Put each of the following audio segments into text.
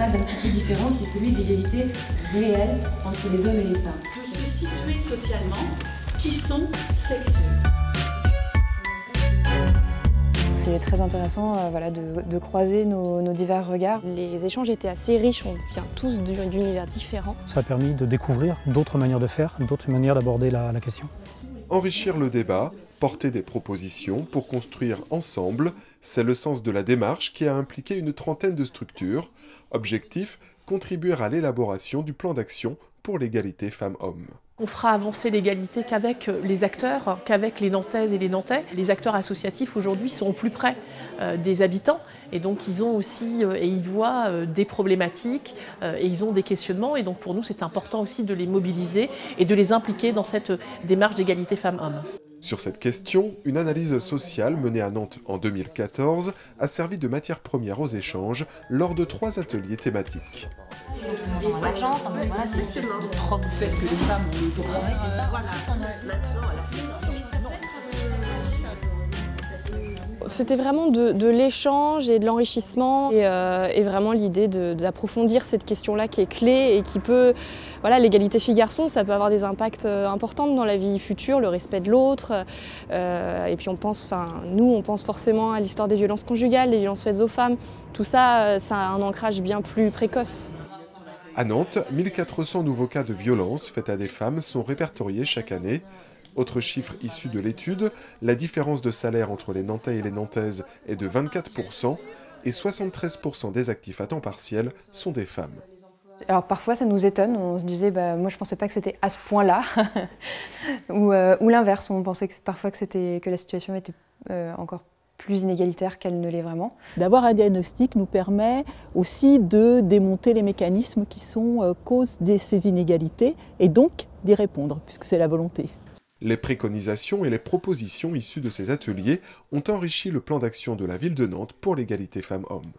stade un petit peu différent qui est celui de l'égalité réelle entre les hommes et les femmes. De se situer socialement qui sont sexués. C'est très intéressant voilà, de croiser nos divers regards. Les échanges étaient assez riches, on vient tous d'univers différents. Ça a permis de découvrir d'autres manières de faire, d'autres manières d'aborder la question. Enrichir le débat, porter des propositions pour construire ensemble, c'est le sens de la démarche qui a impliqué une trentaine de structures. Objectif, contribuer à l'élaboration du plan d'action pour l'égalité femmes-hommes. On fera avancer l'égalité qu'avec les acteurs, qu'avec les Nantaises et les Nantais. Les acteurs associatifs aujourd'hui sont au plus près des habitants et donc ils ont aussi et ils voient des problématiques et ils ont des questionnements et donc pour nous c'est important aussi de les mobiliser et de les impliquer dans cette démarche d'égalité femmes-hommes. Sur cette question, une analyse sociale menée à Nantes en 2014 a servi de matière première aux échanges lors de 3 ateliers thématiques. C'était vraiment de l'échange et de l'enrichissement et vraiment l'idée d'approfondir cette question-là qui est clé et qui peut... Voilà, l'égalité filles-garçons, ça peut avoir des impacts importants dans la vie future, le respect de l'autre. Et puis on pense forcément à l'histoire des violences conjugales, des violences faites aux femmes. Tout ça, ça a un ancrage bien plus précoce. À Nantes, 1400 nouveaux cas de violences faites à des femmes sont répertoriés chaque année. Autre chiffre issu de l'étude, la différence de salaire entre les Nantais et les Nantaises est de 24% et 73% des actifs à temps partiel sont des femmes. Alors parfois ça nous étonne, on se disait moi je pensais pas que c'était à ce point-là, ou l'inverse, on pensait parfois que la situation était encore plus inégalitaire qu'elle ne l'est vraiment. D'avoir un diagnostic nous permet aussi de démonter les mécanismes qui sont cause de ces inégalités et donc d'y répondre, puisque c'est la volonté. Les préconisations et les propositions issues de ces ateliers ont enrichi le plan d'action de la ville de Nantes pour l'égalité femmes-hommes.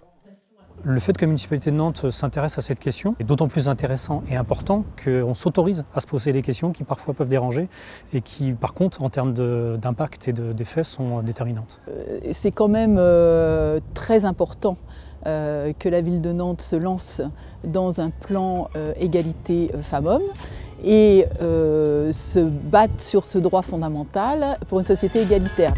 Le fait que la municipalité de Nantes s'intéresse à cette question est d'autant plus intéressant et important qu'on s'autorise à se poser des questions qui parfois peuvent déranger et qui par contre en termes d'impact et d'effets sont déterminantes. C'est quand même très important que la ville de Nantes se lance dans un plan égalité femmes-hommes et se batte sur ce droit fondamental pour une société égalitaire.